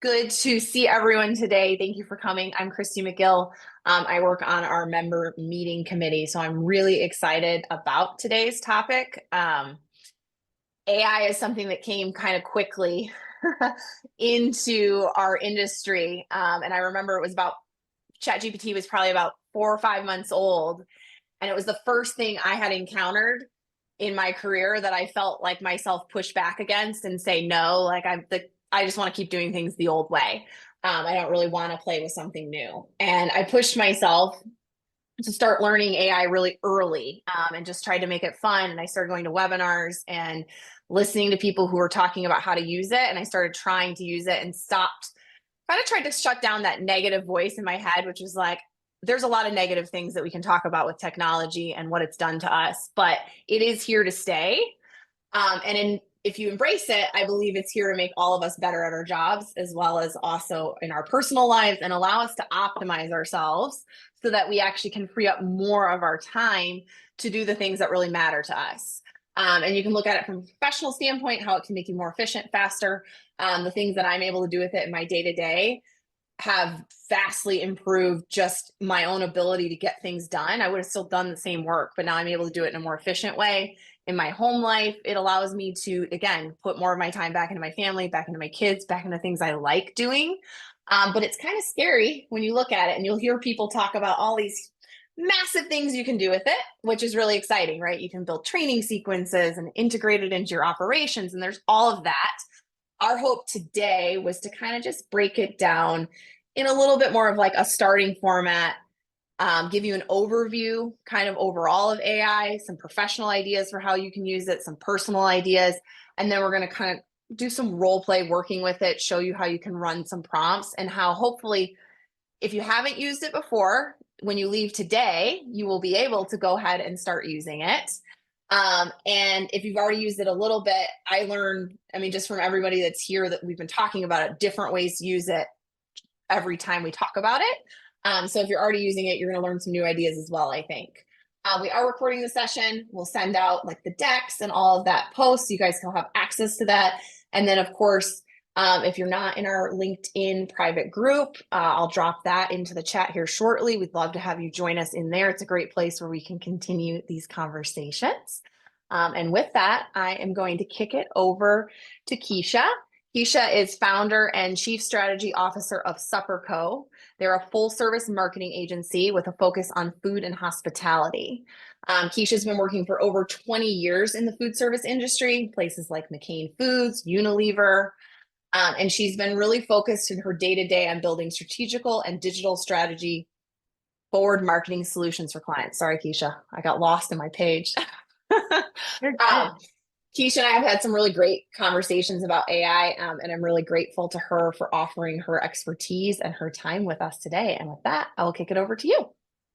Good to see everyone today. Thank you for coming. I'm Christy McGill. I work on our member meeting committee, so I'm really excited about today's topic. AI is something that came kind of quickly into our industry. And I remember it was about ChatGPT was probably about 4 or 5 months old. And it was the first thing I had encountered in my career that I felt like myself push back against and say no. I just want to keep doing things the old way. I don't really want to play with something new. And I pushed myself to start learning AI really early, and just tried to make it fun. And I started going to webinars and listening to people who were talking about how to use it. And I started trying to use it and stopped, kind of tried to shut down that negative voice in my head, which was like, there's a lot of negative things that we can talk about with technology and what it's done to us, but it is here to stay. If you embrace it, I believe it's here to make all of us better at our jobs, as well as also in our personal lives, and allow us to optimize ourselves so that we actually can free up more of our time to do the things that really matter to us. And you can look at it from a professional standpoint, how it can make you more efficient, faster. The things that I'm able to do with it in my day to day have vastly improved just my own ability to get things done. I would have still done the same work, but now I'm able to do it in a more efficient way. In my home life, it allows me to, again, put more of my time back into my family, back into my kids, back into things I like doing. But it's kind of scary when you look at it, and you'll hear people talk about all these massive things you can do with it, which is really exciting, right? You can build training sequences and integrate it into your operations, and there's all of that. Our hope today was to kind of just break it down in a little bit more of like a starting format, give you an overview kind of overall of AI, some professional ideas for how you can use it, some personal ideas, and then we're going to kind of do some role play working with it, show you how you can run some prompts, and how hopefully, if you haven't used it before, when you leave today, you will be able to go ahead and start using it. And if you've already used it a little bit, I learned, I mean, just from everybody that's here that we've been talking about it, different ways to use it every time we talk about it. So if you're already using it, you're going to learn some new ideas as well, I think. We are recording the session. We'll send out like the decks and all of that posts, so you guys can have access to that. And then, of course, if you're not in our LinkedIn private group, I'll drop that into the chat here shortly. We'd love to have you join us in there. It's a great place where we can continue these conversations. And with that, I am going to kick it over to Kesha. Kesha is founder and chief strategy officer of Supper Co. They're a full service marketing agency with a focus on food and hospitality. Kesha's been working for over 20 years in the food service industry, places like McCain Foods, Unilever, and she's been really focused in her day-to-day on building strategical and digital strategy forward marketing solutions for clients. Sorry, Kesha, I got lost in my page. Kesha and I have had some really great conversations about AI, and I'm really grateful to her for offering her expertise and her time with us today. And with that, I will kick it over to you.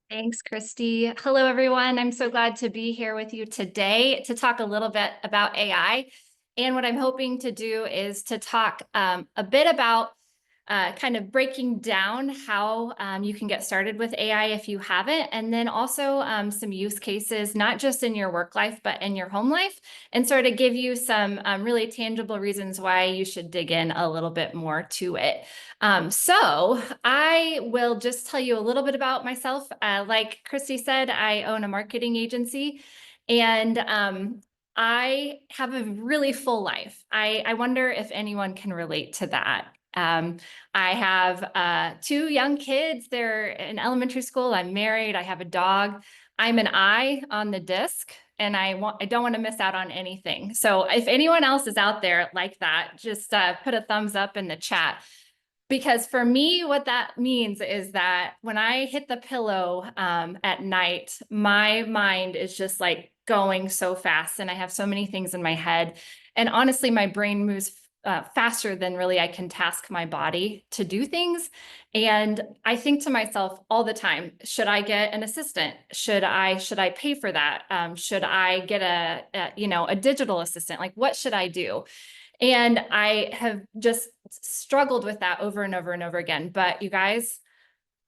Thanks, Christy. Hello, everyone. I'm so glad to be here with you today to talk a little bit about AI. And what I'm hoping to do is to talk a bit about kind of breaking down how you can get started with AI if you haven't, and then also some use cases, not just in your work life, but in your home life, and sort of give you some really tangible reasons why you should dig in a little bit more to it. So I will just tell you a little bit about myself. Like Christy said, I own a marketing agency, and I have a really full life. I wonder if anyone can relate to that. I have 2 young kids. They're in elementary school. I'm married. I have a dog. I'm an eye on the disc, and I don't want to miss out on anything. So if anyone else is out there like that, just put a thumbs up in the chat. Because for me, what that means is that when I hit the pillow at night, my mind is just like going so fast, and I have so many things in my head. And honestly, my brain moves faster than really I can task my body to do things. And I think to myself all the time, should I get an assistant? Should I pay for that? Should I get a digital assistant? Like, what should I do? And I have just struggled with that over and over and over again. But you guys,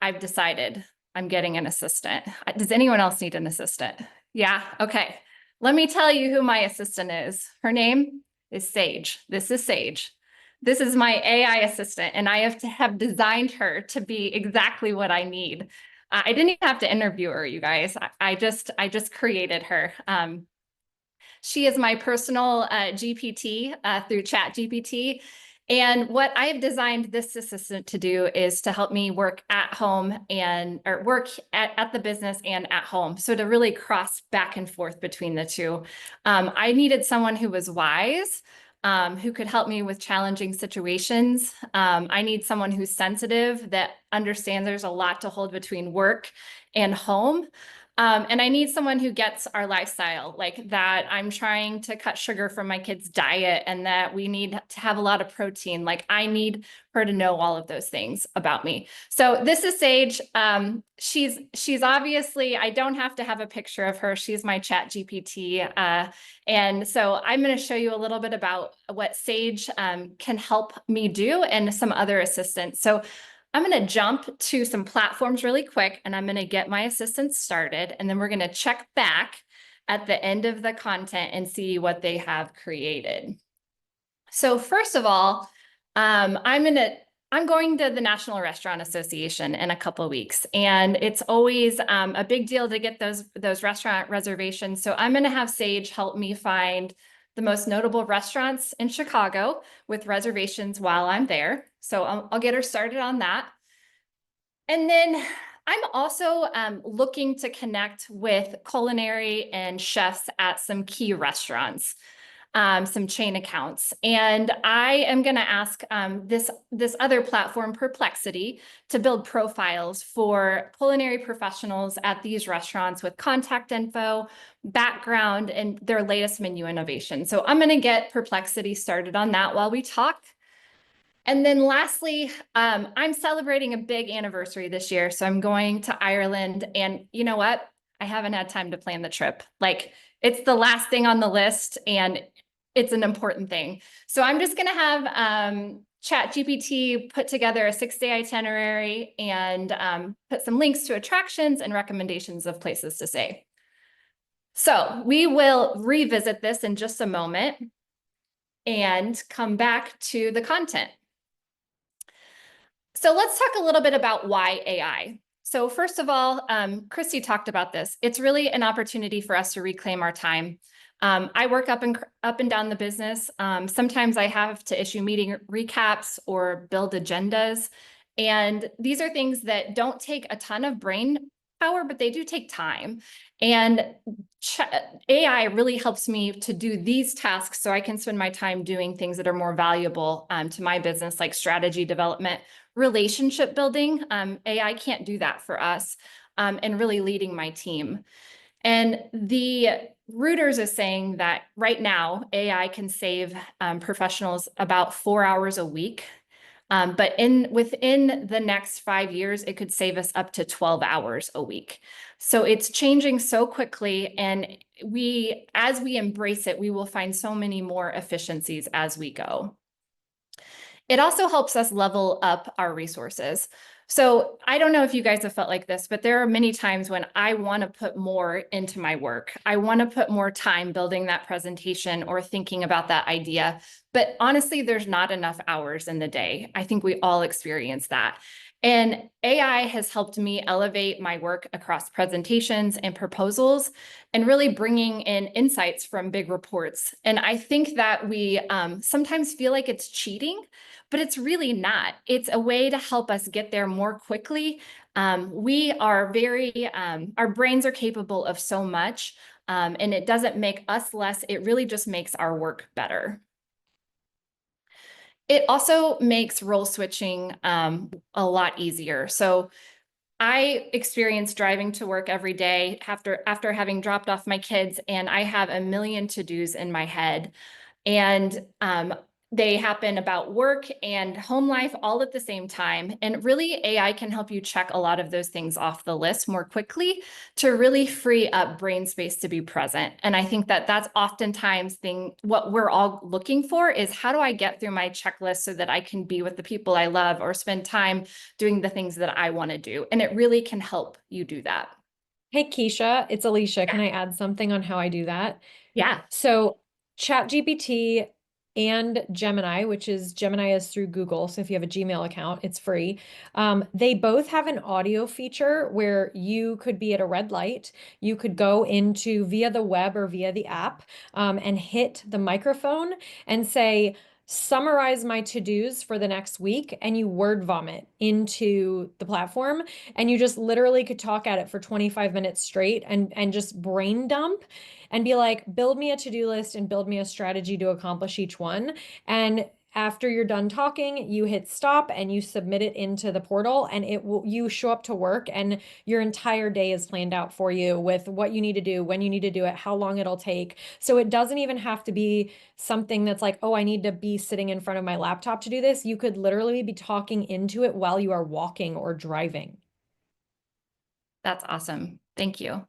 I've decided I'm getting an assistant. Does anyone else need an assistant? Yeah. Okay. Let me tell you who my assistant is. Her name is Sage. This is Sage. This is my AI assistant, and I have to have designed her to be exactly what I need. I didn't even have to interview her, you guys. I just created her. She is my personal GPT through ChatGPT. And what I've designed this assistant to do is to help me work at home and or work at the business and at home. So to really cross back and forth between the two. I needed someone who was wise, who could help me with challenging situations. I need someone who's sensitive, that understands there's a lot to hold between work and home. And I need someone who gets our lifestyle, like that I'm trying to cut sugar from my kids' diet and that we need to have a lot of protein. Like I need her to know all of those things about me. So this is Sage. She's obviously, I don't have to have a picture of her. She's my Chat GPT. And so I'm going to show you a little bit about what Sage can help me do and some other assistants. So I'm going to jump to some platforms really quick, and I'm going to get my assistant started, and then we're going to check back at the end of the content and see what they have created. So first of all, I'm going to the National Restaurant Association in a couple of weeks, and it's always a big deal to get those restaurant reservations. So I'm going to have Sage help me find the most notable restaurants in Chicago with reservations while I'm there. So I'll get her started on that. And then I'm also looking to connect with culinary and chefs at some key restaurants, some chain accounts. And I am going to ask this other platform, Perplexity, to build profiles for culinary professionals at these restaurants with contact info, background, and their latest menu innovation. So I'm going to get Perplexity started on that while we talk. And then lastly, I'm celebrating a big anniversary this year. So I'm going to Ireland, and you know what? I haven't had time to plan the trip. Like it's the last thing on the list and it's an important thing. So I'm just going to have ChatGPT put together a 6-day itinerary and put some links to attractions and recommendations of places to stay. So we will revisit this in just a moment and come back to the content. So let's talk a little bit about why AI. So first of all, Christy talked about this. It's really an opportunity for us to reclaim our time. I work up and down the business. Sometimes I have to issue meeting recaps or build agendas. And these are things that don't take a ton of brain power, but they do take time. And AI really helps me to do these tasks so I can spend my time doing things that are more valuable to my business, like strategy development, relationship building. AI can't do that for us, and really leading my team. And the Reuters is saying that right now, AI can save professionals about 4 hours a week. But within the next 5 years, it could save us up to 12 hours a week. So it's changing so quickly. And as we embrace it, we will find so many more efficiencies as we go. It also helps us level up our resources. So I don't know if you guys have felt like this, but there are many times when I want to put more into my work. I want to put more time building that presentation or thinking about that idea. But honestly, there's not enough hours in the day. I think we all experience that. And AI has helped me elevate my work across presentations and proposals and really bringing in insights from big reports. And I think that we sometimes feel like it's cheating, but it's really not. It's a way to help us get there more quickly. We are our brains are capable of so much, and it doesn't make us less. It really just makes our work better. It also makes role switching a lot easier. So I experience driving to work every day after having dropped off my kids, and I have a million to-dos in my head. And they happen about work and home life all at the same time. And really, AI can help you check a lot of those things off the list more quickly to really free up brain space to be present. And I think that that's oftentimes what we're all looking for is, how do I get through my checklist so that I can be with the people I love or spend time doing the things that I want to do? And it really can help you do that. Hey, Kesha, it's Alicia. Can I add something on how I do that? Yeah. So ChatGPT and Gemini, Gemini is through Google. So if you have a Gmail account, it's free. They both have an audio feature where you could be at a red light. You could go into via the web or via the app and hit the microphone and say, summarize my to-dos for the next week, and you word vomit into the platform, and you just literally could talk at it for 25 minutes straight and just brain dump and be like, build me a to-do list and build me a strategy to accomplish each one. And after you're done talking, you hit stop and you submit it into the portal, and you show up to work and your entire day is planned out for you with what you need to do, when you need to do it, how long it'll take. So it doesn't even have to be something that's like, oh, I need to be sitting in front of my laptop to do this. You could literally be talking into it while you are walking or driving. That's awesome. Thank you.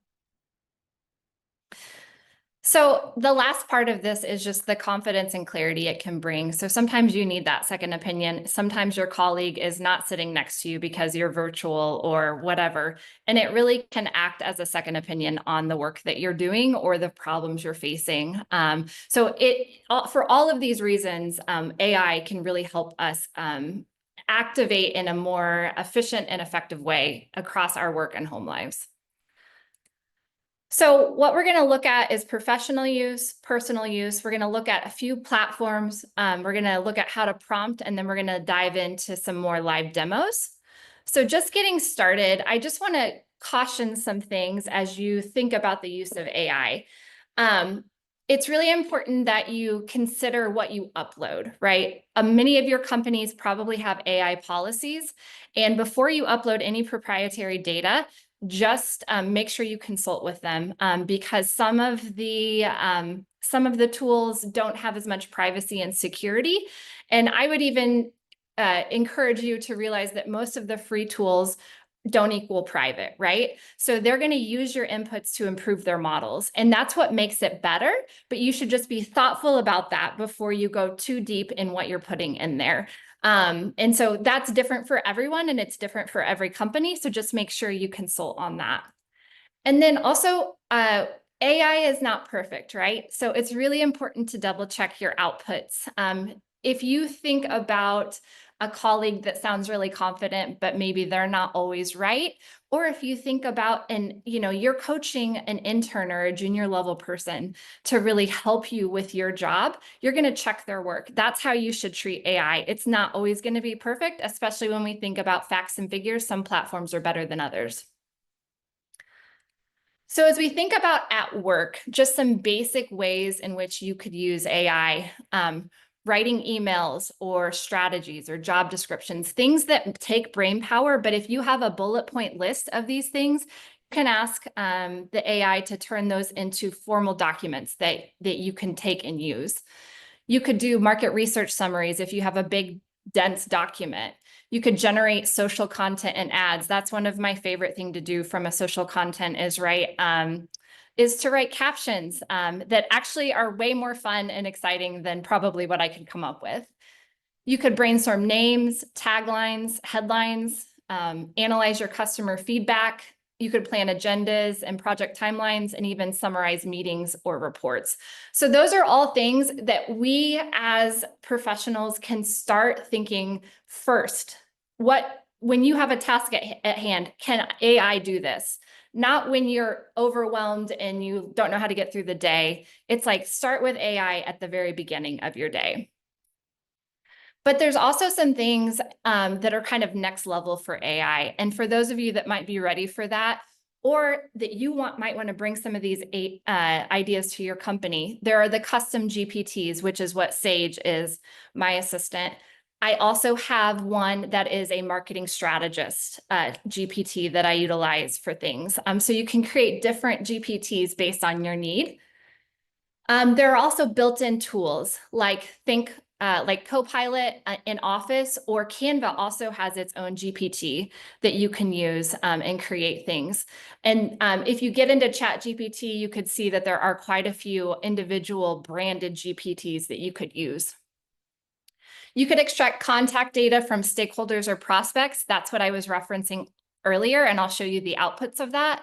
So the last part of this is just the confidence and clarity it can bring. So sometimes you need that second opinion. Sometimes your colleague is not sitting next to you because you're virtual or whatever. And it really can act as a second opinion on the work that you're doing or the problems you're facing. For all of these reasons, AI can really help us activate in a more efficient and effective way across our work and home lives. So what we're going to look at is professional use, personal use. We're going to look at a few platforms. We're going to look at how to prompt, and then we're going to dive into some more live demos. So just getting started, I just want to caution some things as you think about the use of AI. It's really important that you consider what you upload, right? Many of your companies probably have AI policies, and before you upload any proprietary data, just make sure you consult with them because some of the tools don't have as much privacy and security. And I would even encourage you to realize that most of the free tools don't equal private, right? So they're going to use your inputs to improve their models, and that's what makes it better. But you should just be thoughtful about that before you go too deep in what you're putting in there. And so that's different for everyone, and it's different for every company. So just make sure you consult on that. And then also, AI is not perfect, right? So it's really important to double check your outputs. If you think about a colleague that sounds really confident, but maybe they're not always right, or if you think about you're coaching an intern or a junior level person to really help you with your job, you're going to check their work. That's how you should treat AI. It's not always going to be perfect, especially when we think about facts and figures. Some platforms are better than others. So as we think about at work, just some basic ways in which you could use AI, writing emails or strategies or job descriptions, things that take brain power. But if you have a bullet point list of these things, you can ask the AI to turn those into formal documents that you can take and use. You could do market research summaries if you have a big, dense document. You could generate social content and ads. That's one of my favorite things to do from a social content is to write captions that actually are way more fun and exciting than probably what I could come up with. You could brainstorm names, taglines, headlines, analyze your customer feedback. You could plan agendas and project timelines, and even summarize meetings or reports. So those are all things that we as professionals can start thinking first. When you have a task at hand, can AI do this? Not when you're overwhelmed and you don't know how to get through the day. It's like start with AI at the very beginning of your day. But there's also some things that are kind of next level for AI. And for those of you that might be ready for that, or that you might want to bring some of these ideas to your company, there are the custom GPTs, which is what Sage is, my assistant. I also have one that is a marketing strategist GPT that I utilize for things. So you can create different GPTs based on your need. There are also built-in tools like Copilot in Office, or Canva also has its own GPT that you can use and create things. And if you get into ChatGPT, you could see that there are quite a few individual branded GPTs that you could use. You could extract contact data from stakeholders or prospects. That's what I was referencing earlier, and I'll show you the outputs of that.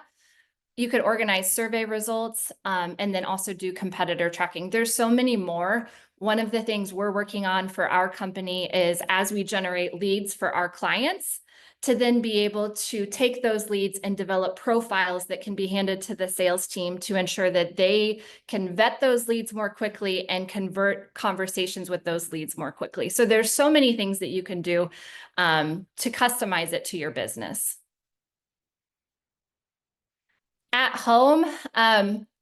You could organize survey results, and then also do competitor tracking. There's so many more. One of the things we're working on for our company is, as we generate leads for our clients, to then be able to take those leads and develop profiles that can be handed to the sales team to ensure that they can vet those leads more quickly and convert conversations with those leads more quickly. So there's so many things that you can do to customize it to your business. At home,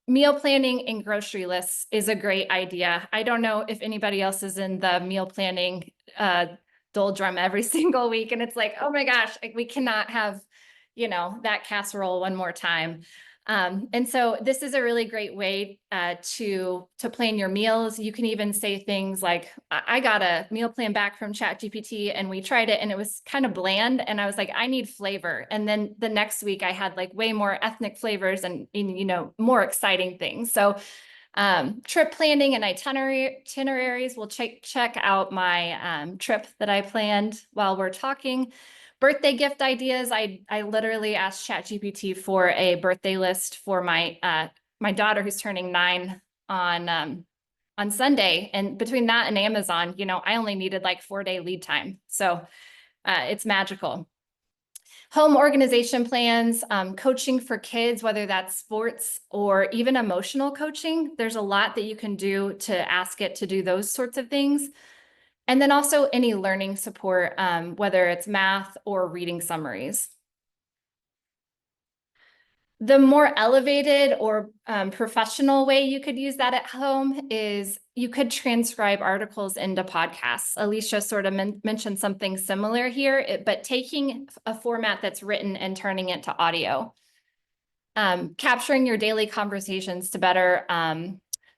meal planning and grocery lists is a great idea. I don't know if anybody else is in the meal planning doldrum every single week, and it's like, oh my gosh, like, we cannot have, that casserole one more time. And so this is a really great way to plan your meals. You can even say things like, I got a meal plan back from ChatGPT and we tried it and it was kind of bland. And I was like, I need flavor. And then the next week I had like way more ethnic flavors and more exciting things. So trip planning and itineraries, we'll check out my trip that I planned while we're talking. Birthday gift ideas. I literally asked ChatGPT for a birthday list for my my daughter who's turning 9 on Sunday. And between that and Amazon, I only needed like 4-day lead time. So it's magical. Home organization plans, coaching for kids, whether that's sports or even emotional coaching. There's a lot that you can do to ask it to do those sorts of things. And then also any learning support, whether it's math or reading summaries. The more elevated or professional way you could use that at home is you could transcribe articles into podcasts. Alicia sort of mentioned something similar here, but taking a format that's written and turning it to audio. Capturing your daily conversations to better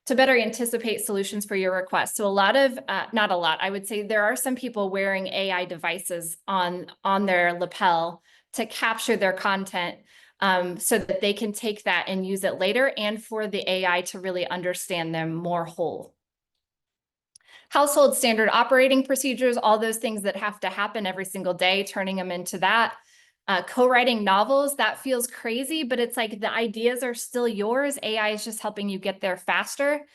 anticipate solutions for your requests. So not a lot, I would say there are some people wearing AI devices on their lapel to capture their content so that they can take that and use it later, and for the AI to really understand them more whole. Household standard operating procedures, all those things that have to happen every single day, turning them into that. Co-writing novels, that feels crazy, but it's like the ideas are still yours. AI is just helping you get there faster.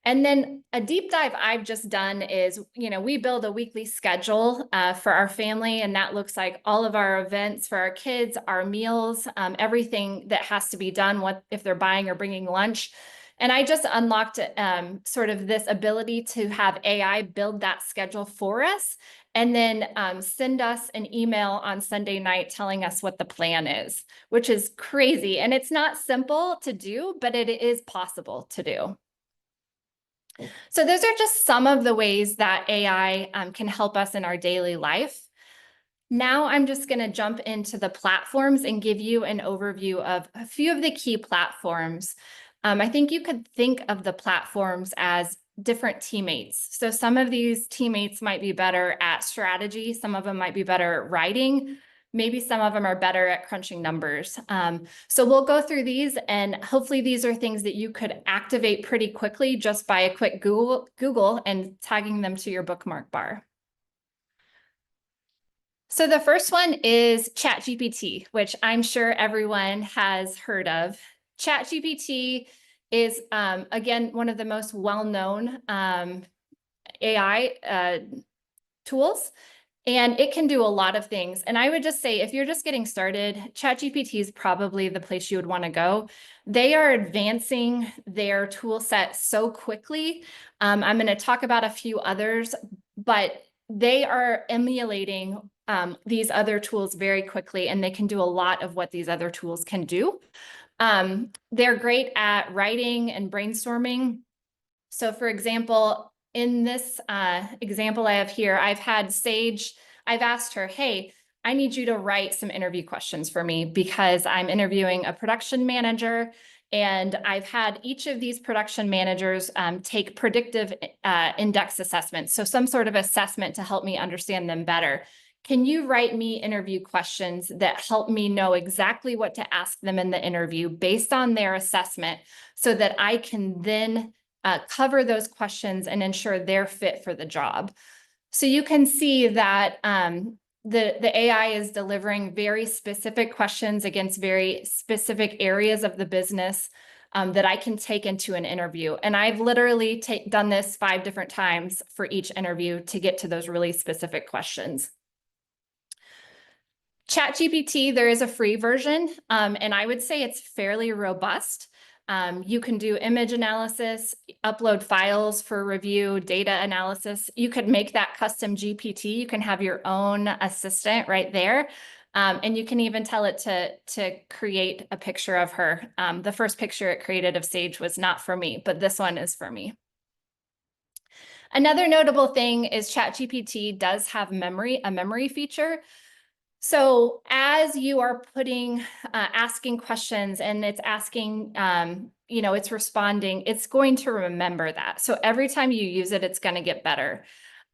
And then a deep dive I've just done is, we build a weekly schedule for our family, and that looks like all of our events for our kids, our meals, everything that has to be done, what if they're buying or bringing lunch. And I just unlocked sort of this ability to have AI build that schedule for us, and then send us an email on Sunday night telling us what the plan is, which is crazy. And it's not simple to do, but it is possible to do. So those are just some of the ways that AI can help us in our daily life. Now I'm just going to jump into the platforms and give you an overview of a few of the key platforms. I think you could think of the platforms as different teammates. So some of these teammates might be better at strategy. Some of them might be better at writing. Maybe some of them are better at crunching numbers. So we'll go through these, and hopefully these are things that you could activate pretty quickly just by a quick Google and tagging them to your bookmark bar. So the first one is ChatGPT, which I'm sure everyone has heard of. ChatGPT is, again, one of the most well-known AI tools. And it can do a lot of things. And I would just say, if you're just getting started, ChatGPT is probably the place you would want to go. They are advancing their tool set so quickly. I'm going to talk about a few others, but they are emulating these other tools very quickly, and they can do a lot of what these other tools can do. They're great at writing and brainstorming. So for example, in this example I have here, I've asked her, hey, I need you to write some interview questions for me because I'm interviewing a production manager, and I've had each of these production managers take predictive index assessments. So some sort of assessment to help me understand them better. Can you write me interview questions that help me know exactly what to ask them in the interview based on their assessment, so that I can then cover those questions and ensure they're fit for the job? So you can see that the AI is delivering very specific questions against very specific areas of the business that I can take into an interview. And I've literally done this 5 different times for each interview to get to those really specific questions. ChatGPT, there is a free version, and I would say it's fairly robust. You can do image analysis, upload files for review, data analysis. You could make that custom GPT. You can have your own assistant right there. And you can even tell it to create a picture of her. The first picture it created of Sage was not for me, but this one is for me. Another notable thing is ChatGPT does have a memory feature. So as you are asking questions and it's asking, it's responding, it's going to remember that. So every time you use it, it's going to get better.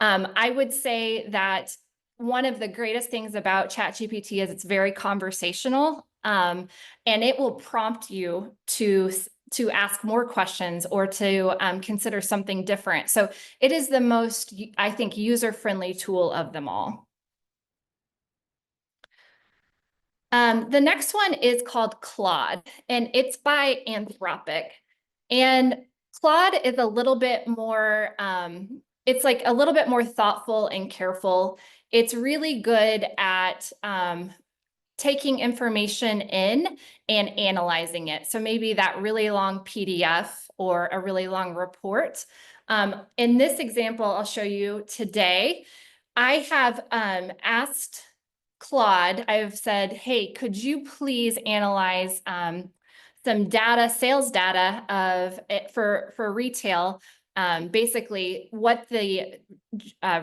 I would say that one of the greatest things about ChatGPT is it's very conversational, and it will prompt you to ask more questions or to consider something different. So it is the most, I think, user-friendly tool of them all. The next one is called Claude, and it's by Anthropic. And Claude is a little bit more, it's like a little bit more thoughtful and careful. It's really good at taking information in and analyzing it. So maybe that really long PDF or a really long report. In this example, I'll show you today, I have asked Claude, I've said, hey, could you please analyze some data, sales data of it for retail, basically what the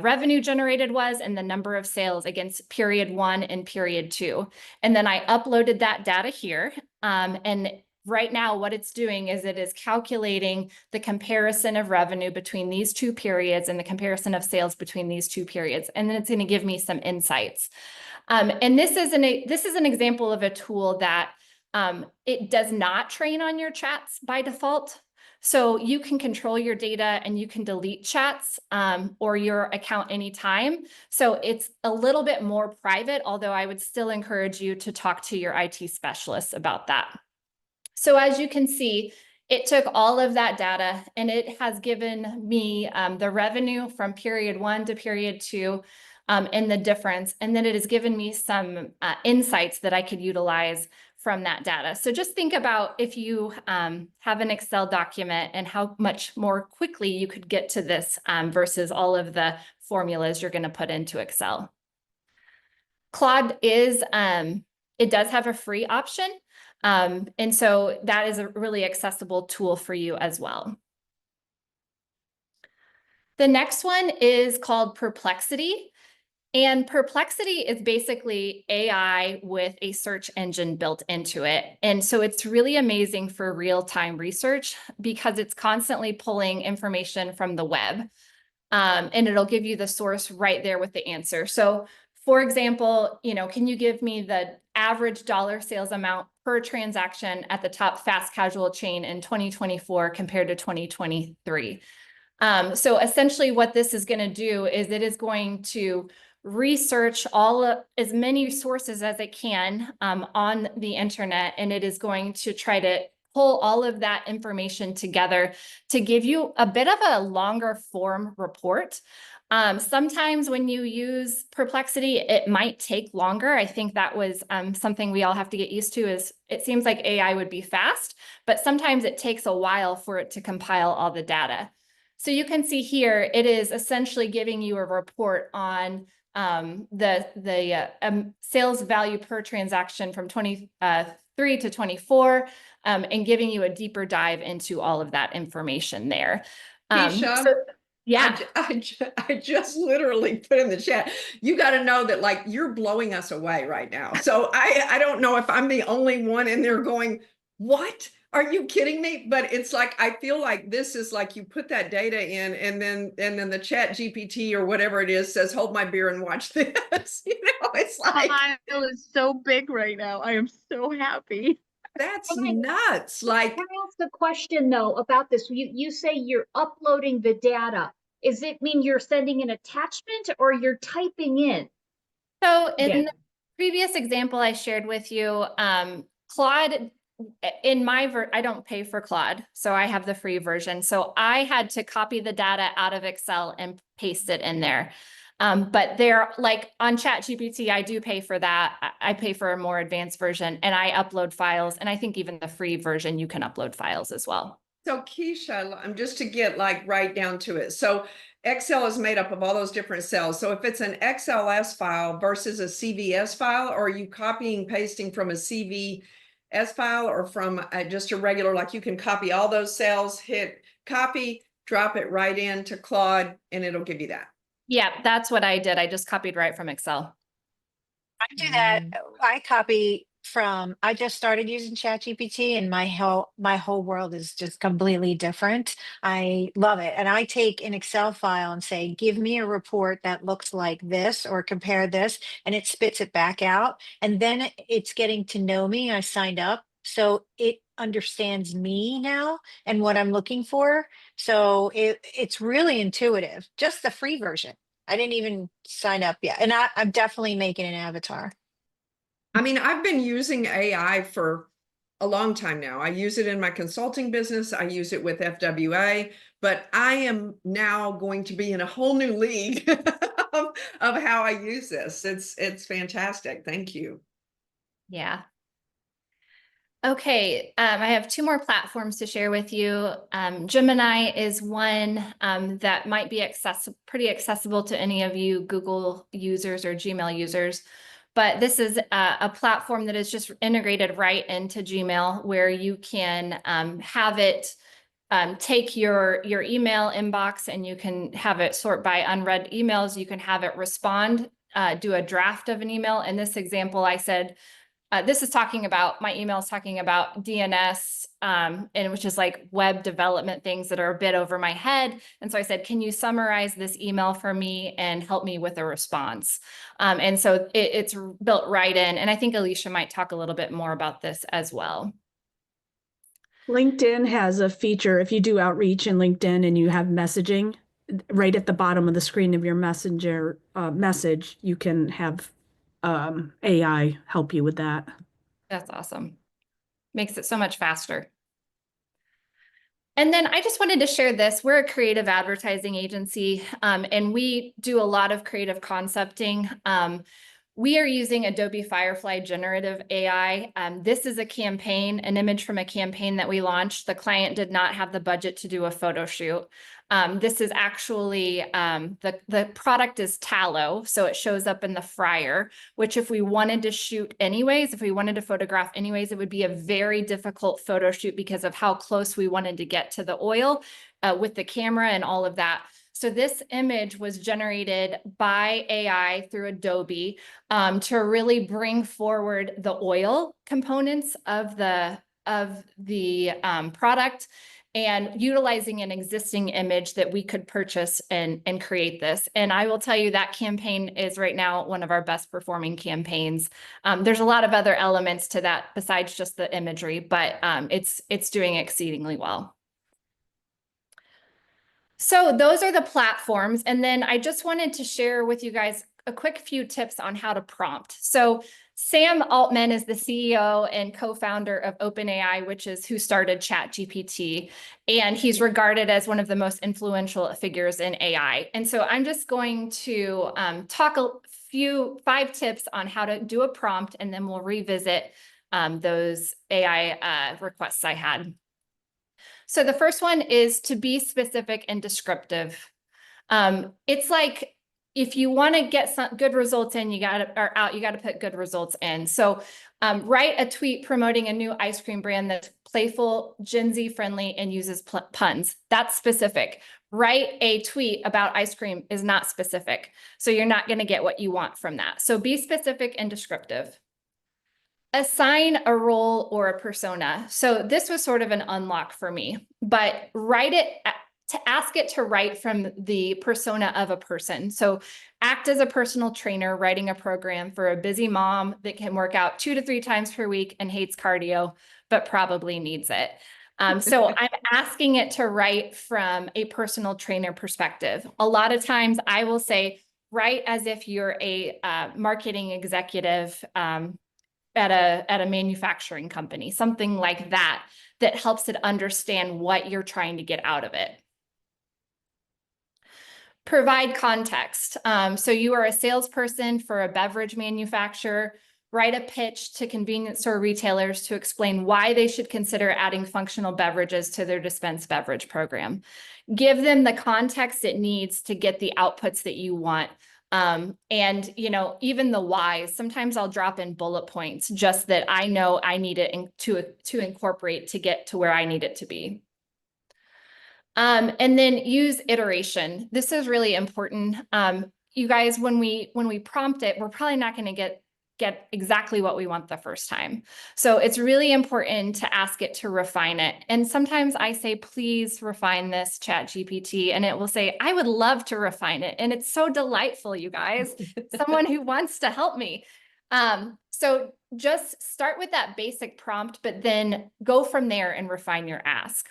revenue generated was and the number of sales against period 1 and period 2. And then I uploaded that data here. And right now what it's doing is it is calculating the comparison of revenue between these 2 periods and the comparison of sales between these 2 periods. And then it's going to give me some insights. And this is an example of a tool that it does not train on your chats by default. So you can control your data and you can delete chats or your account anytime. So it's a little bit more private, although I would still encourage you to talk to your IT specialists about that. So as you can see, it took all of that data and it has given me the revenue from period 1 to period 2 and the difference. And then it has given me some insights that I could utilize from that data. So just think about if you have an Excel document and how much more quickly you could get to this versus all of the formulas you're going to put into Excel. Claude is, it does have a free option. And so that is a really accessible tool for you as well. The next one is called Perplexity. And Perplexity is basically AI with a search engine built into it. And so it's really amazing for real-time research because it's constantly pulling information from the web. And it'll give you the source right there with the answer. So for example, can you give me the average dollar sales amount per transaction at the top fast casual chain in 2024 compared to 2023? So essentially what this is going to do is it is going to research as many sources as it can on the internet, and it is going to try to pull all of that information together to give you a bit of a longer form report. Sometimes when you use Perplexity, it might take longer. I think that was something we all have to get used to is it seems like AI would be fast, but sometimes it takes a while for it to compile all the data. So you can see here, it is essentially giving you a report on the sales value per transaction from 23 to 24 and giving you a deeper dive into all of that information there. Kesha, yeah, I just literally put in the chat. You got to know that like you're blowing us away right now. So I don't know if I'm the only one in there going, what? Are you kidding me? But it's like, I feel like this is like you put that data in and then the chat GPT or whatever it is says, hold my beer and watch this. It's like. My pile is so big right now. I am so happy. That's nuts. Like, can I ask a question though about this? You say you're uploading the data. Does it mean you're sending an attachment or you're typing in? So in Yeah. the previous example I shared with you, Claude, in my I don't pay for Claude, so I have the free version. So I had to copy the data out of Excel and paste it in there. But they're like on ChatGPT, I do pay for that. I pay for a more advanced version and I upload files. And I think even the free version, you can upload files as well. So Kesha, I'm just to get like right down to it. So Excel is made up of all those different cells. So if it's an XLS file versus a CVS file, or are you copying, pasting from a CVS file or from just a regular, like you can copy all those cells, hit copy, drop it right into Claude, and it'll give you that. Yeah, that's what I did. I just copied right from Excel. I do that. I copy from, I just started using ChatGPT and my whole world is just completely different. I love it. And I take an Excel file and say, give me a report that looks like this or compare this, and it spits it back out. And then it's getting to know me. I signed up. So it understands me now and what I'm looking for. So it's really intuitive, just the free version. I didn't even sign up yet. And I'm definitely making an avatar. I mean, I've been using AI for a long time now. I use it in my consulting business. I use it with FWA, but I am now going to be in a whole new league of how I use this. It's fantastic. Thank you. Yeah. Okay, I have two more platforms to share with you. Gemini is one that might be pretty accessible to any of you Google users or Gmail users. But this is a platform that is just integrated right into Gmail, where you can have it take your email inbox and you can have it sort by unread emails. You can have it respond, do a draft of an email. In this example, I said, this is talking about, my email is talking about DNS, and which is like web development things that are a bit over my head. And so I said, can you summarize this email for me and help me with a response? And so it's built right in. And I think Alicia might talk a little bit more about this as well. LinkedIn has a feature, if you do outreach in LinkedIn and you have messaging, right at the bottom of the screen of your messenger message, you can have AI help you with that. That's awesome. Makes it so much faster. And then I just wanted to share this. We're a creative advertising agency, and we do a lot of creative concepting. We are using Adobe Firefly Generative AI. This is a campaign, an image from a campaign that we launched. The client did not have the budget to do a photo shoot. This is actually, the product is tallow, so it shows up in the fryer, which if we wanted to shoot anyways, if we wanted to photograph anyways, it would be a very difficult photo shoot because of how close we wanted to get to the oil with the camera and all of that. So this image was generated by AI through Adobe to really bring forward the oil components of the product and utilizing an existing image that we could purchase and create this. And I will tell you that campaign is right now one of our best performing campaigns. There's a lot of other elements to that besides just the imagery, but it's doing exceedingly well. So those are the platforms. And then I just wanted to share with you guys a quick few tips on how to prompt. So Sam Altman is the CEO and co-founder of OpenAI, which is who started ChatGPT. And he's regarded as one of the most influential figures in AI. And so I'm just going to talk 5 tips on how to do a prompt, and then we'll revisit those AI requests I had. So the first one is to be specific and descriptive. It's like, if you want to get some good results in, you got to put good results in. So write a tweet promoting a new ice cream brand that's playful, Gen Z friendly, and uses puns. That's specific. Write a tweet about ice cream is not specific. So you're not going to get what you want from that. So be specific and descriptive. Assign a role or a persona. So this was sort of an unlock for me, but write it to ask it to write from the persona of a person. So act as a personal trainer, writing a program for a busy mom that can work out 2 to 3 times per week and hates cardio, but probably needs it. So I'm asking it to write from a personal trainer perspective. A lot of times I will say, right as if you're a marketing executive at a manufacturing company, something like that, that helps it understand what you're trying to get out of it. Provide context. So you are a salesperson for a beverage manufacturer. Write a pitch to convenience store retailers to explain why they should consider adding functional beverages to their dispensed beverage program. Give them the context it needs to get the outputs that you want. And, you know, even the whys, sometimes I'll drop in bullet points just that I know I need it to incorporate to get to where I need it to be. And then use iteration. This is really important. You guys, when we prompt it, we're probably not going to get exactly what we want the first time. So it's really important to ask it to refine it. And sometimes I say, please refine this, ChatGPT, and it will say, I would love to refine it. And it's so delightful, you guys, someone who wants to help me. So just start with that basic prompt, but then go from there and refine your ask.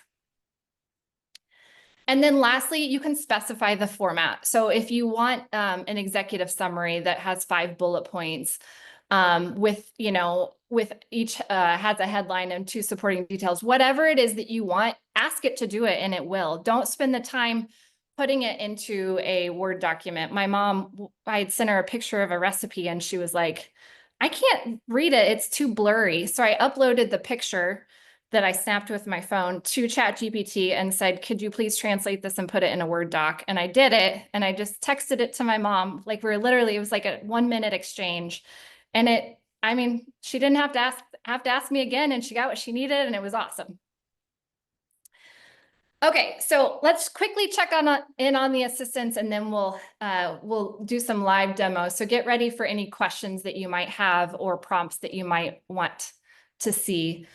And then lastly, you can specify the format. So if you want an executive summary that has 5 bullet points with each has a headline and 2 supporting details, whatever it is that you want, ask it to do it and it will. Don't spend the time putting it into a Word document. My mom, I had sent her a picture of a recipe and she was like, I can't read it, it's too blurry. So I uploaded the picture that I snapped with my phone to ChatGPT and said, could you please translate this and put it in a Word doc? And I did it. And I just texted it to my mom. Like it was like a 1-minute exchange. And she didn't have to ask me again, and she got what she needed, and it was awesome. Okay, so let's quickly check in on the assistants, and then we'll do some live demos. So get ready for any questions that you might have or prompts that you might want to see.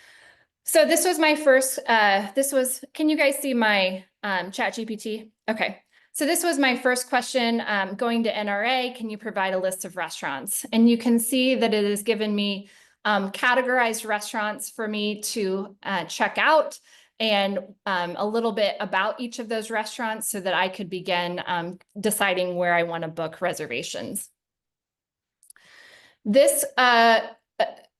So this was my first, can you guys see my ChatGPT? Okay, so this was my first question, going to NRA, can you provide a list of restaurants? And you can see that it has given me categorized restaurants for me to check out, and a little bit about each of those restaurants so that I could begin deciding where I want to book reservations. This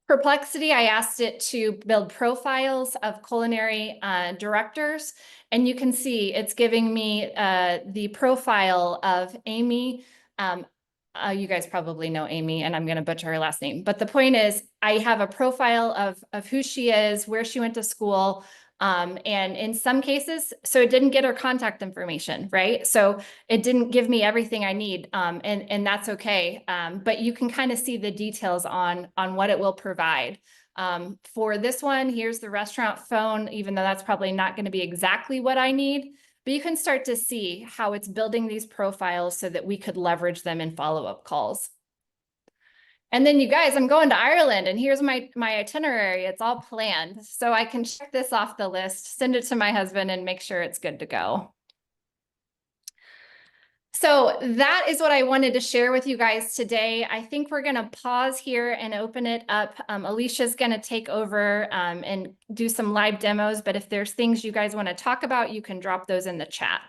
Perplexity, I asked it to build profiles of culinary directors, and you can see it's giving me the profile of Amy. You guys probably know Amy, and I'm going to butcher her last name. But the point is, I have a profile of who she is, where she went to school, and in some cases, so it didn't get her contact information, right? So it didn't give me everything I need, and that's okay. But you can kind of see the details on what it will provide. For this one, here's the restaurant phone, even though that's probably not going to be exactly what I need, but you can start to see how it's building these profiles so that we could leverage them in follow-up calls. And then you guys, I'm going to Ireland, and here's my itinerary. It's all planned. So I can check this off the list, send it to my husband, and make sure it's good to go. So that is what I wanted to share with you guys today. I think we're going to pause here and open it up. Alicia's going to take over and do some live demos, but if there's things you guys want to talk about, you can drop those in the chat.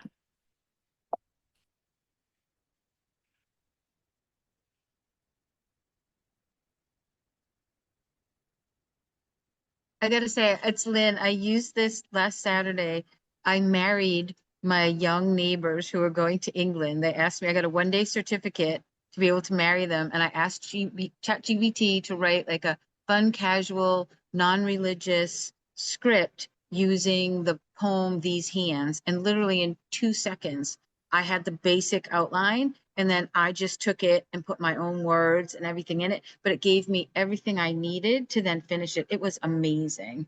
I gotta say, it's Lynn. I used this last Saturday. I married my young neighbors who are going to England. They asked me, I got a 1-day certificate to be able to marry them. And I asked ChatGPT to write like a fun, casual, non-religious script using the poem These Hands. And literally in 2 seconds, I had the basic outline, and then I just took it and put my own words and everything in it, but it gave me everything I needed to then finish it. It was amazing.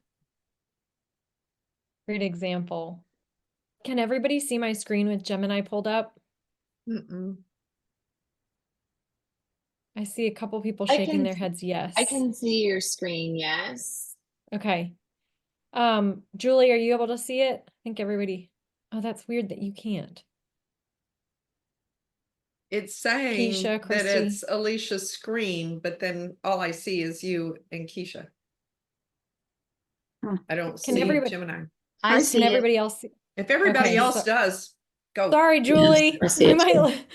Great example. Can everybody see my screen with Gemini pulled up? I see a couple people shaking their heads yes. I can see your screen, yes. Okay. Julie, are you able to see it? I think everybody. Oh, that's weird that you can't. It's saying Kesha, that Christy. it's Alicia's screen, but then all I see is you and Kesha. I don't Can see everybody- Gemini. I see Can it. everybody else see? If everybody Okay, else so- does, go. Sorry, Julie. I see We it might.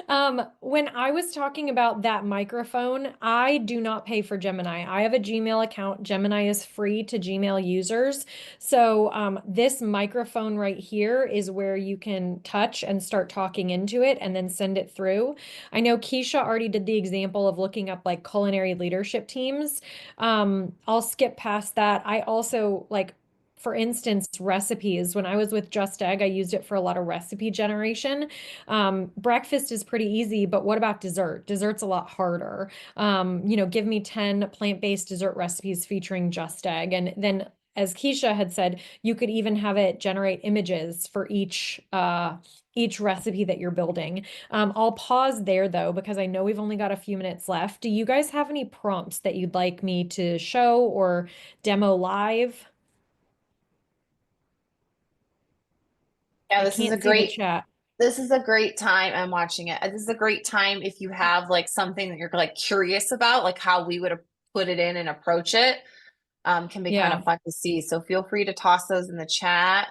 When I was talking about that microphone, I do not pay for Gemini. I have a Gmail account. Gemini is free to Gmail users. So this microphone right here is where you can touch and start talking into it and then send it through. I know Kesha already did the example of looking up like culinary leadership teams. I'll skip past that. I also like, for instance, recipes. When I was with Just Egg, I used it for a lot of recipe generation. Breakfast is pretty easy, but what about dessert? Dessert's a lot harder. Give me 10 plant-based dessert recipes featuring Just Egg. And then, as Kesha had said, you could even have it generate images for each recipe that you're building. I'll pause there though, because I know we've only got a few minutes left. Do you guys have any prompts that you'd like me to show or demo live? Yeah, I this is a can't see the great chat. this is a great time. I'm watching it. This is a great time if you have like something that you're like curious about, like how we would have put it in and approach it. Can be kind Yeah. of fun to see. So feel free to toss those in the chat.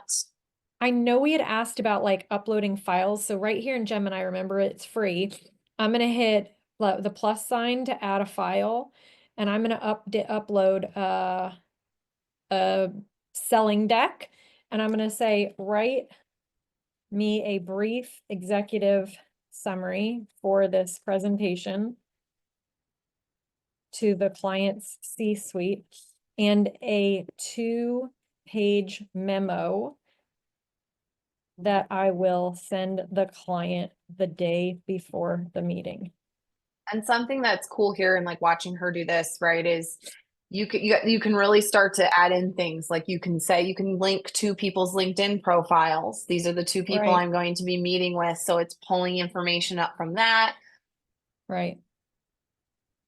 I know we had asked about like uploading files. So right here in Gemini, remember it's free. I'm going to hit the plus sign to add a file, and I'm going to upload a selling deck. And I'm going to say, write me a brief executive summary for this presentation to the client's C-suite and a 2-page memo that I will send the client the day before the meeting. And something that's cool here and like watching her do this, right, is you can really start to add in things like you can say you can link to people's LinkedIn profiles. These are the two people Right. I'm going to be meeting with. So it's pulling information up from that. Right.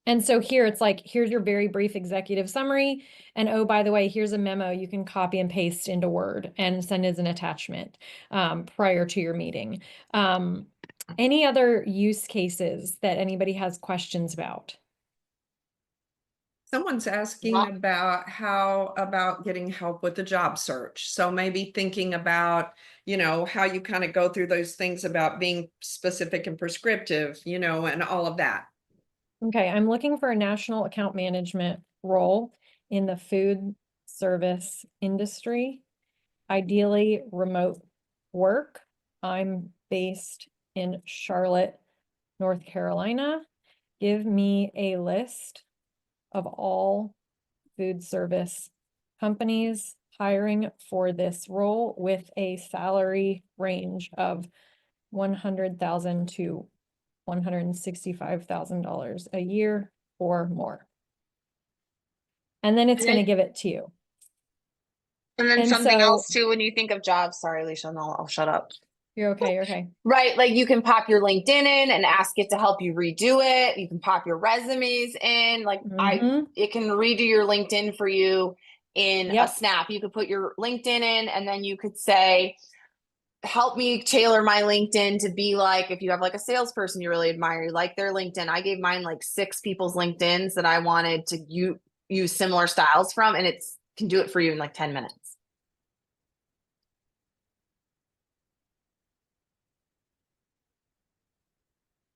And so here it's like, here's your very brief executive summary. And oh, by the way, here's a memo you can copy and paste into Word and send as an attachment prior to your meeting. Any other use cases that anybody has questions about? Someone's asking Well, about how about getting help with the job search. So maybe thinking about, how you kind of go through those things about being specific and prescriptive, and all of that. Okay, I'm looking for a national account management role in the food service industry, ideally remote work. I'm based in Charlotte, North Carolina. Give me a list of all food service companies hiring for this role with a salary range of $100,000 to $165,000 a year or more. And then it's And going to then- give it to you. and then And something so- else too, when you think of jobs, sorry, Alicia, no, I'll shut up. You're okay, you're okay. Right. Like you can pop your LinkedIn in and ask it to help you redo it. You can pop your resumes in. Like it can redo your LinkedIn for you in a snap. You could put your LinkedIn in and then you could say, help me tailor my LinkedIn to be like, if you have like a salesperson you really admire, you like their LinkedIn. I gave mine like 6 people's LinkedIns that I wanted to use similar styles from, and it can do it for you in like 10 minutes.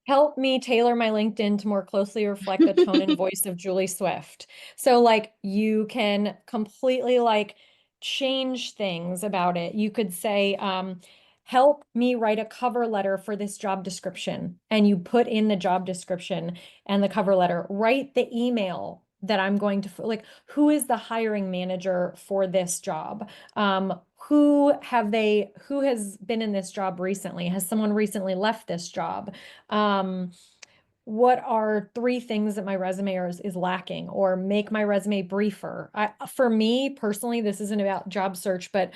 Help me tailor my LinkedIn to more closely reflect the tone and voice of Julie Swift. So like you can completely like change things about it. You could say, help me write a cover letter for this job description. And you put in the job description and the cover letter, write the email that I'm going to, like, who is the hiring manager for this job? Who has been in this job recently? Has someone recently left this job? What are 3 things that my resume is lacking, or make my resume briefer? For me personally, this isn't about job search, but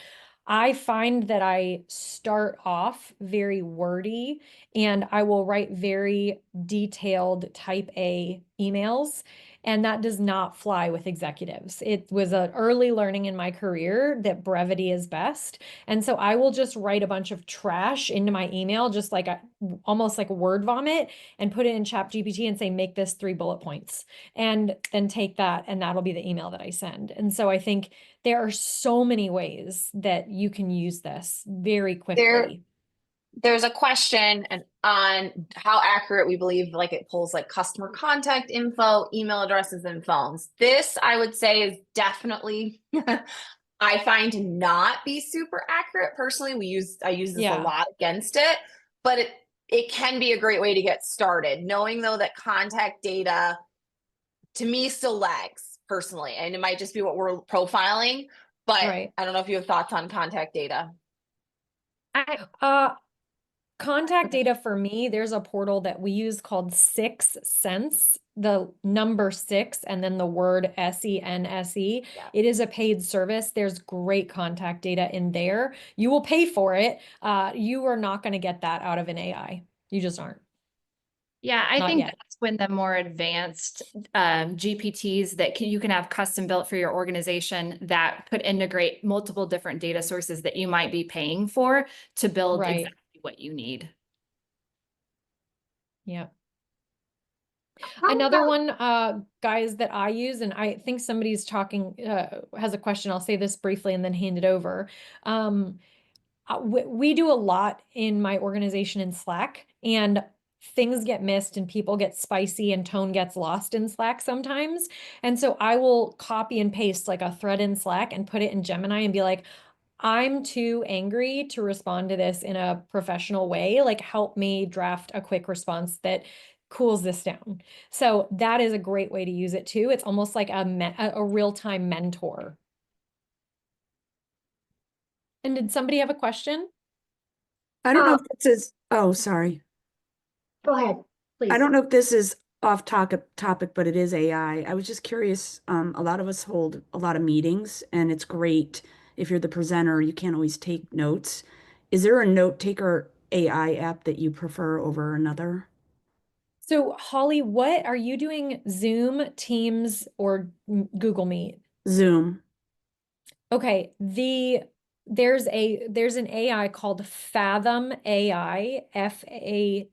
I find that I start off very wordy and I will write very detailed type A emails. And that does not fly with executives. It was an early learning in my career that brevity is best. And so I will just write a bunch of trash into my email, just like almost like word vomit, and put it in ChatGPT and say, make this 3 bullet points, and then take that, and that'll be the email that I send. And so I think there are so many ways that you can use this very quickly. there's a question on how accurate we believe like it pulls like customer contact info, email addresses, and phones. This I would say is definitely I find to not be super accurate personally. I use this a Yeah. lot against it, but it can be a great way to get started. Knowing though that contact data to me still lags personally, and it might just be what we're profiling, but Right. I don't know if you have thoughts on contact data. Contact data for me, there's a portal that we use called 6sense, the number 6 and then the word SENSE. Yeah. It is a paid service. There's great contact data in there. You will pay for it. You are not going to get that out of an AI. You just aren't. Yeah, I Not think yet. that's when the more advanced GPTs that you can have custom built for your organization that could integrate multiple different data sources that you might be paying for to build Right. exactly what you need. Yeah. How Another about- one, guys, that I use, and I think somebody's talking, has a question. I'll say this briefly and then hand it over. We do a lot in my organization in Slack, and things get missed and people get spicy and tone gets lost in Slack sometimes. And so I will copy and paste like a thread in Slack and put it in Gemini and be like, I'm too angry to respond to this in a professional way. Like, help me draft a quick response that cools this down. So that is a great way to use it too. It's almost like a real-time mentor. And did somebody have a question? I don't know if this is, oh, sorry. Go ahead, please. I don't know if this is off topic, but it is AI. I was just curious. A lot of us hold a lot of meetings, and it's great if you're the presenter, you can't always take notes. Is there a note taker AI app that you prefer over another? So Holly, what are you doing? Zoom, Teams, or Google Meet? Zoom. Okay, there's an AI called Fathom AI, Fathom.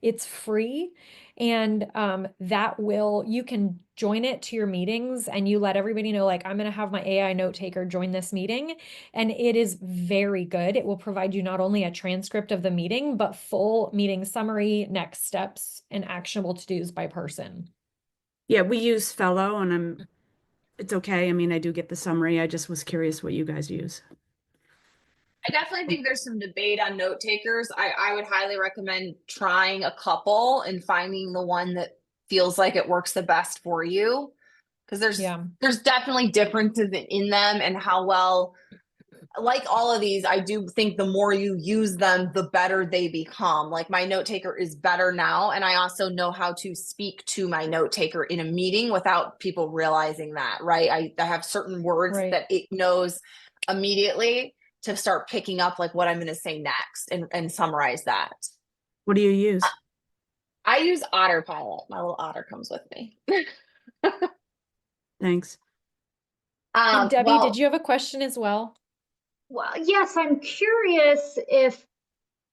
It's free, and you can join it to your meetings, and you let everybody know, like, I'm going to have my AI note taker join this meeting, and it is very good. It will provide you not only a transcript of the meeting, but full meeting summary, next steps, and actionable to-dos by person. Yeah, we use Fellow, and it's okay. I mean, I do get the summary. I just was curious what you guys use. I definitely think there's some debate on note takers. I would highly recommend trying a couple and finding the one that feels like it works the best for you. Because there's definitely differences in them and how well, like all of these, I do think the more you use them, the better they become. Like my note taker is better now. And I also know how to speak to my note taker in a meeting without people realizing that, right? I have certain words that it knows immediately to start picking up like what I'm going to say next and summarize that. What do you use? I use Otterpilot. My little otter comes with me. Thanks. And Debbie, did you have a question as well? Well, yes, I'm curious if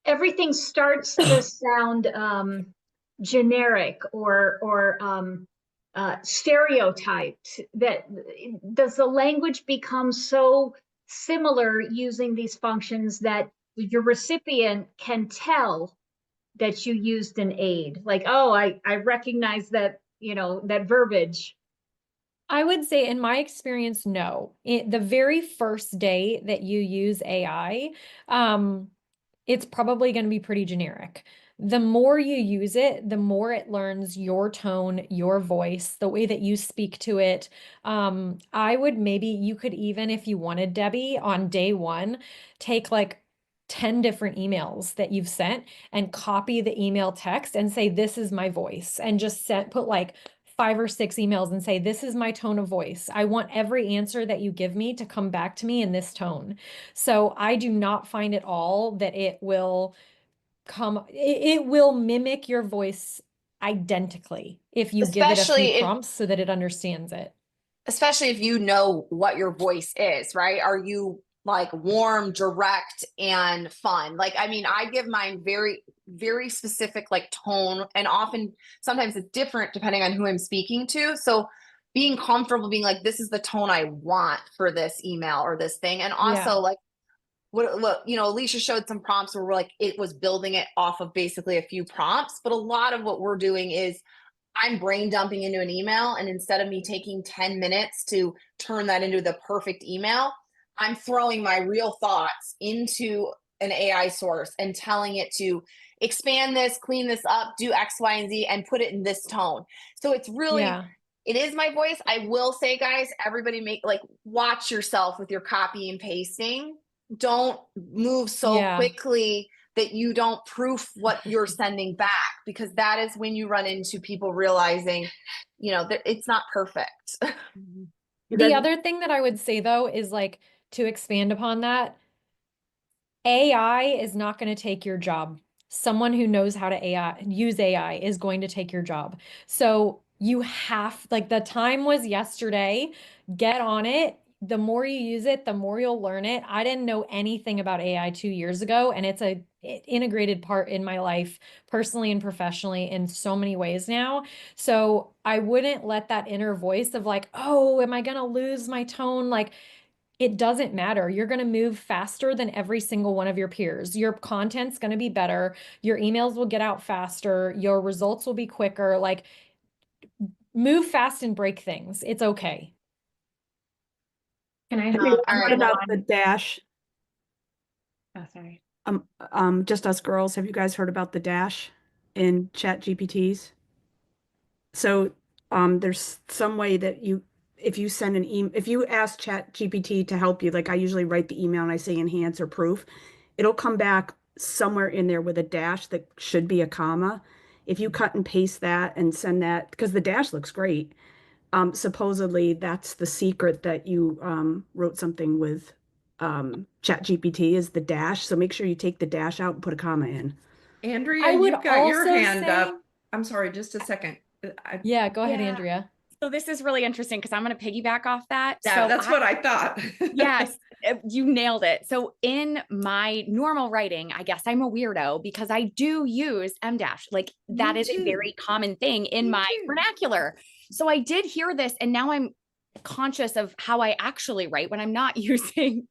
everything starts to sound generic or stereotyped. That does the language become so similar using these functions that your recipient can tell that you used an aid? Like, oh, I recognize that, that verbiage. I would say in my experience, no. The very first day that you use AI, it's probably going to be pretty generic. The more you use it, the more it learns your tone, your voice, the way that you speak to it. You could even, if you wanted, Debbie, on day one, take like 10 different emails that you've sent and copy the email text and say, this is my voice, and just put like 5 or 6 emails and say, this is my tone of voice. I want every answer that you give me to come back to me in this tone. So I do not find at all that it will mimic your voice identically if you give it a few prompts so that it understands it. Especially if you know what your voice is, right? Are you like warm, direct, and fun? Like, I mean, I give mine very, very specific like tone, and sometimes it's different depending on who I'm speaking to. So being comfortable being like, this is the tone I want for this email or this thing. And also like what Alicia showed some prompts where we're like, it was building it off of basically a few prompts. But a lot of what we're doing is I'm brain dumping into an email, and instead of me taking 10 minutes to turn that into the perfect email, I'm throwing my real thoughts into an AI source and telling it to expand this, clean this up, do X, Y, and Z, and put it in this tone. So it's really, Yeah. it is my voice. I will say, guys, everybody watch yourself with your copy and pasting. Don't move so Yeah. quickly that you don't proof what you're sending back, because that is when you run into people realizing, that it's not perfect. The other thing that I would say though is like, to expand upon that, AI is not going to take your job. Someone who knows how to use AI is going to take your job. So you have, like, the time was yesterday. Get on it. The more you use it, the more you'll learn it. I didn't know anything about AI 2 years ago, and it's a integrated part in my life, personally and professionally, in so many ways now. So I wouldn't let that inner voice of like, oh, am I going to lose my tone? Like, it doesn't matter. You're going to move faster than every single one of your peers. Your content's going to be better. Your emails will get out faster. Your results will be quicker. Like, move fast and break things. It's okay. Can I Have you all right, heard about well- the dash? Oh, sorry. Just us girls, have you guys heard about the dash in Chat GPTs? So there's some way that if you send an email, if you ask Chat GPT to help you, like I usually write the email and I say enhance or proof, it'll come back somewhere in there with a dash that should be a comma. If you cut and paste that and send that, because the dash looks great, supposedly that's the secret that you wrote something with Chat GPT is the dash. So make sure you take the dash out and put a comma in. Andrea, I would you've got your also hand say- up. I'm sorry, just a second. Yeah, go ahead, Yeah. Andrea. So this is really interesting because I'm going to piggyback off that. Yeah, So that's what I thought. yes, you nailed it. So in my normal writing, I guess I'm a weirdo because I do use M dash. Like that Me is a too. very common thing in Me my too. vernacular. So I did hear this, and now I'm conscious of how I actually write when I'm not using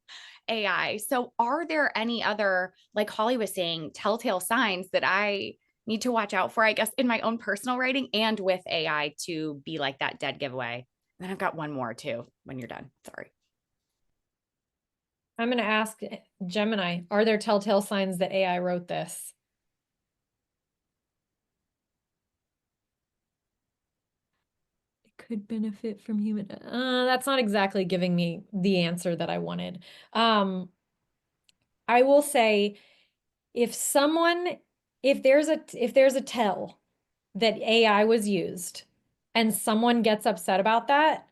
AI. So are there any other, like Holly was saying, telltale signs that I need to watch out for, I guess, in my own personal writing and with AI to be like that dead giveaway? And then I've got one more too when you're done. Sorry. I'm going to ask Gemini, are there telltale signs that AI wrote this? It could benefit from human. That's not exactly giving me the answer that I wanted. I will say, if there's a tell that AI was used and someone gets upset about that,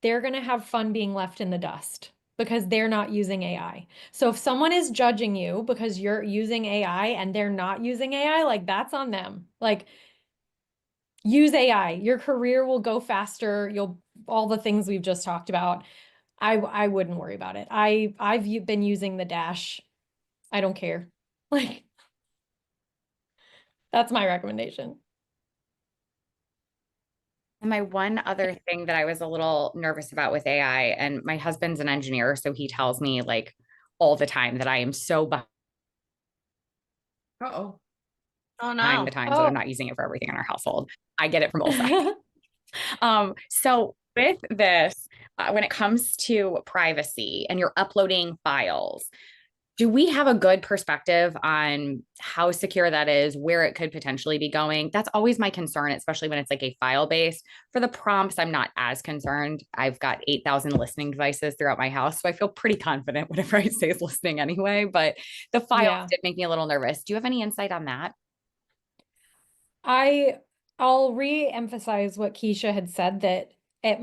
they're going to have fun being left in the dust because they're not using AI. So if someone is judging you because you're using AI and they're not using AI, like, that's on them. Like, use AI. Your career will go faster. All the things we've just talked about. I wouldn't worry about it. I've been using the dash. I don't care. Like, that's my recommendation. And my one other thing that I was a little nervous about with AI, and my husband's an engineer, so he tells me like all the time that I am so Uh-oh. Oh behind no. the times that Oh. I'm not using it for everything in our household. I get it from both sides. So with this, when it comes to privacy and you're uploading files, do we have a good perspective on how secure that is, where it could potentially be going? That's always my concern, especially when it's like a file based. For the prompts, I'm not as concerned. I've got 8,000 listening devices throughout my house, so I feel pretty confident whatever I say is listening anyway. But the files Yeah. did make me a little nervous. Do you have any insight on that? I'll re-emphasize what Kesha had said, that at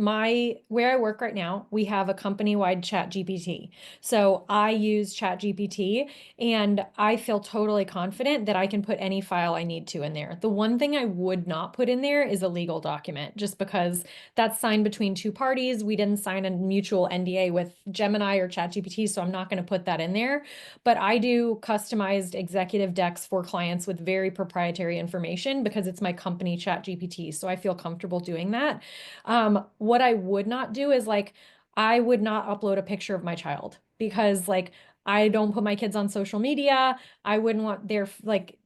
where I work right now, we have a company-wide Chat GPT. So I use Chat GPT and I feel totally confident that I can put any file I need to in there. The one thing I would not put in there is a legal document, just because that's signed between two parties. We didn't sign a mutual NDA with Gemini or Chat GPT, so I'm not going to put that in there. But I do customized executive decks for clients with very proprietary information because it's my company Chat GPT. So I feel comfortable doing that. What I would not do is, like, I would not upload a picture of my child, because, like, I don't put my kids on social media. I wouldn't want their like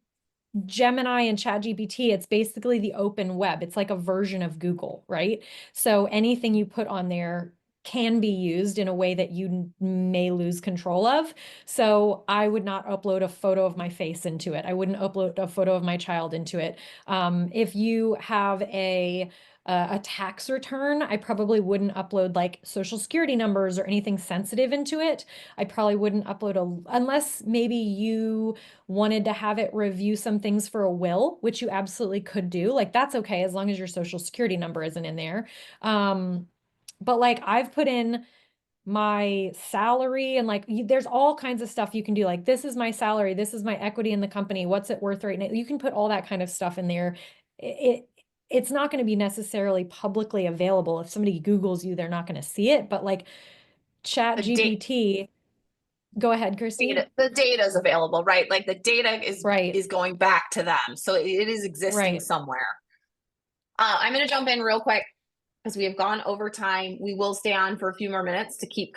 Gemini and ChatGPT, it's basically the open web. It's like a version of Google, right? So anything you put on there can be used in a way that you may lose control of. So I would not upload a photo of my face into it. I wouldn't upload a photo of my child into it. If you have a tax return, I probably wouldn't upload like social security numbers or anything sensitive into it. I probably wouldn't upload unless maybe you wanted to have it review some things for a will, which you absolutely could do. Like that's okay as long as your social security number isn't in there. But like I've put in my salary and like there's all kinds of stuff you can do. Like this is my salary, this is my equity in the company, what's it worth right now? You can put all that kind of stuff in there. It's not going to be necessarily publicly available. If somebody Googles you, they're not going to see it. But like Chat GPT, go ahead, Christy. The data is available, right? Like the data is going back to them. So it is existing somewhere. I'm going to jump in real quick because we have gone over time. We will stay on for a few more minutes to keep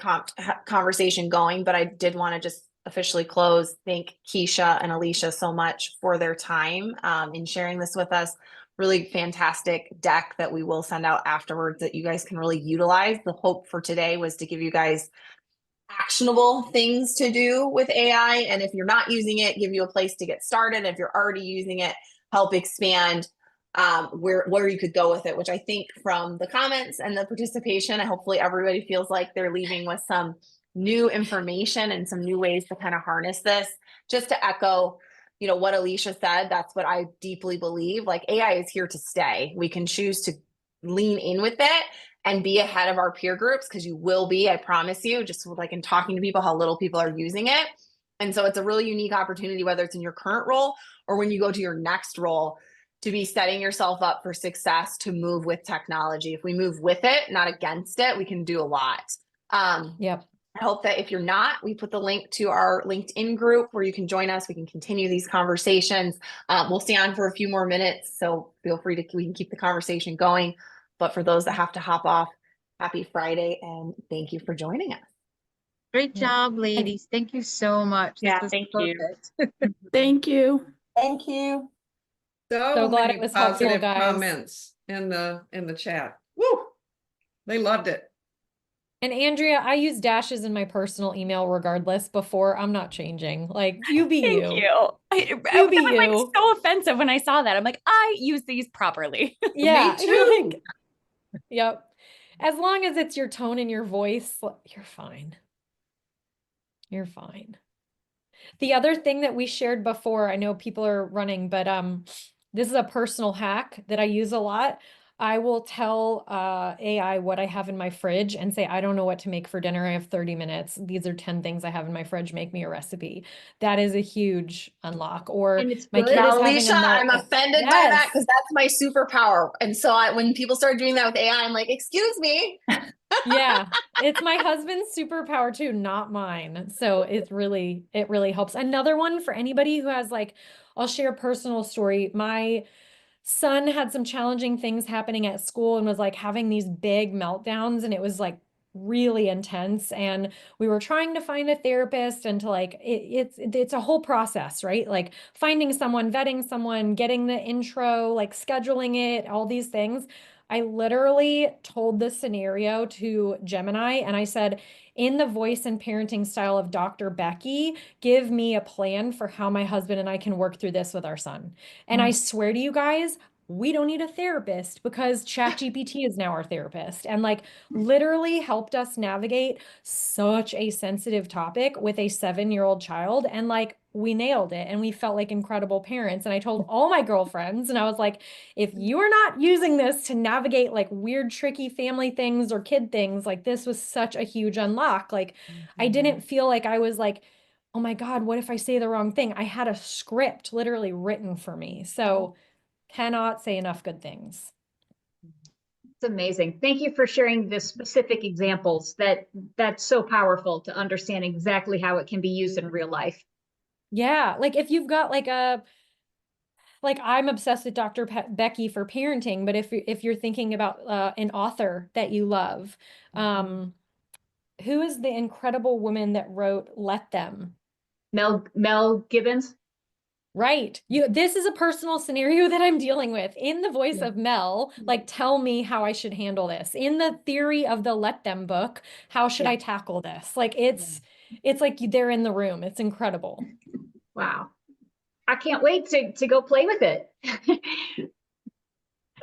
conversation going, but I did want to just officially close. Thank Kesha and Alicia so much for their time in sharing this with us. Really fantastic deck that we will send out afterwards that you guys can really utilize. The hope for today was to give you guys actionable things to do with AI. And if you're not using it, give you a place to get started. If you're already using it, help expand where you could go with it, which I think from the comments and the participation, hopefully everybody feels like they're leaving with some new information and some new ways to kind of harness this. Just to echo, what Alicia said, that's what I deeply believe. Like AI is here to stay. We can choose to lean in with it and be ahead of our peer groups, because you will be, I promise you, just like in talking to people, how little people are using it. And so it's a really unique opportunity, whether it's in your current role or when you go to your next role, to be setting yourself up for success, to move with technology. If we move with it, not against it, we can do a lot. Yep. I hope that if you're not, we put the link to our LinkedIn group where you can join us. We can continue these conversations. We'll stay on for a few more minutes, so feel free we can keep the conversation going. But for those that have to hop off, happy Friday, and thank you for joining us. Great job, ladies. Thank you so much. Yeah, This was thank you. perfect. Thank you. Thank you. So glad it was helpful, Positive guys. comments in the chat. Woo! They loved it. And Andrea, I use dashes in my personal email regardless before. I'm not changing. Like, you be Thank you. you. You be That was like you. so offensive when I saw that. I'm like, I use these properly. Yeah. Me you're too. like, yep. As long as it's your tone and your voice, you're fine. You're fine. The other thing that we shared before, I know people are running, but this is a personal hack that I use a lot. I will tell AI what I have in my fridge and say, I don't know what to make for dinner. I have 30 minutes. These are 10 things I have in my fridge. Make me a recipe. That is a huge unlock. Or And it's my good. kid is Now, having Alicia, a I'm meltdown. offended by that because that's my superpower. And so when people start doing that with AI, I'm like, excuse me. Yeah, it's my husband's superpower too, not mine. So it really helps. Another one for anybody who has like, I'll share a personal story. My son had some challenging things happening at school and was like having these big meltdowns, and it was like really intense, and we were trying to find a therapist, and to like it's a whole process, right? Like finding someone, vetting someone, getting the intro, like scheduling it, all these things. I literally told the scenario to Gemini and I said, in the voice and parenting style of Dr. Becky, give me a plan for how my husband and I can work through this with our son. And I swear to you guys, we don't need a therapist because ChatGPT is now our therapist, and like literally helped us navigate such a sensitive topic with a 7-year-old child. And like we nailed it and we felt like incredible parents. And I told all my girlfriends, and I was like, if you are not using this to navigate like weird, tricky family things or kid things, like this was such a huge unlock. Like I didn't feel like I was like, oh my God, what if I say the wrong thing? I had a script literally written for me. So cannot say enough good things. It's amazing. Thank you for sharing the specific examples. That's so powerful to understand exactly how it can be used in real life. Yeah, like if you've got like I'm obsessed with Dr. Becky for parenting, but if you're thinking about an author that you love, who is the incredible woman that wrote Let Them? Mel Gibbons. Right. This is a personal scenario that I'm dealing with in the voice of Mel. Like, tell me how I should handle this. In the theory of the Let Them book, how should I tackle this? Like, it's like they're in the room. It's incredible. Wow. I can't wait to go play with it.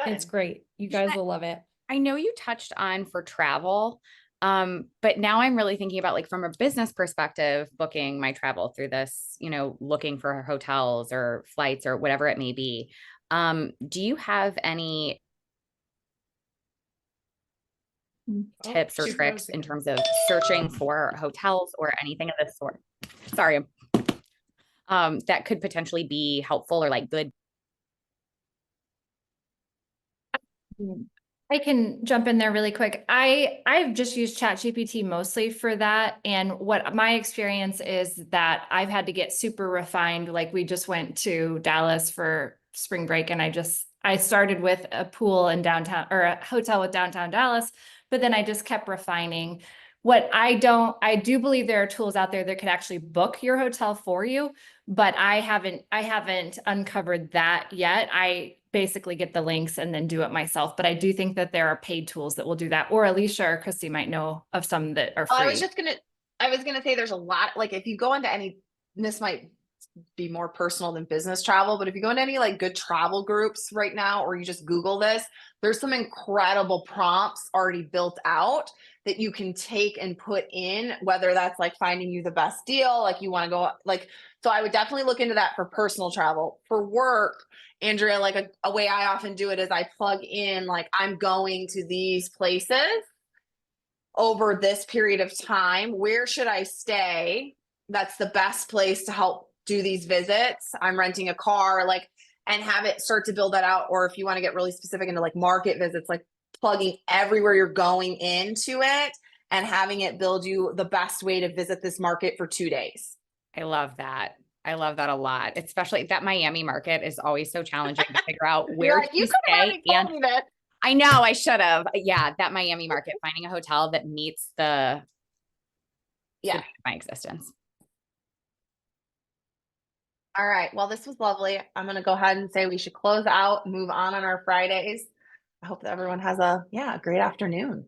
It's great. You guys will love it. I know you touched on for travel, but now I'm really thinking about, like, from a business perspective, booking my travel through this, you know, looking for hotels or flights or whatever it may be. Do you have any tips or tricks in terms of searching for hotels or anything of this sort? Sorry. That could potentially be helpful or like good. I can jump in there really quick. I've just used ChatGPT mostly for that. And what my experience is that I've had to get super refined. Like, we just went to Dallas for spring break, and I started with a pool in downtown, or a hotel with downtown Dallas, but then I just kept refining. I do believe there are tools out there that could actually book your hotel for you, but I haven't uncovered that yet. I basically get the links and then do it myself. But I do think that there are paid tools that will do that. Or Alicia or Christy might know of some that are free. I was gonna say there's a lot, like, if you go into any, this might be more personal than business travel, but if you go into any like good travel groups right now, or you just Google this, there's some incredible prompts already built out that you can take and put in, whether that's like finding you the best deal, like you want to go, like, so I would definitely look into that for personal travel. For work, Andrea, like a way I often do it is I plug in, like, I'm going to these places over this period of time. Where should I stay? That's the best place to help do these visits. I'm renting a car, like, and have it start to build that out. Or if you want to get really specific into like market visits, like plugging everywhere you're going into it and having it build you the best way to visit this market for 2 days. I love that. I love that a lot. Especially that Miami market is always so challenging to figure out where Like, you to could have stay. already told me this. I know I should have. Yeah, that Miami market, finding a hotel that meets the my existence. All right. Well, this was lovely. I'm going to go ahead and say we should close out, move on our Fridays. I hope that everyone has a great afternoon.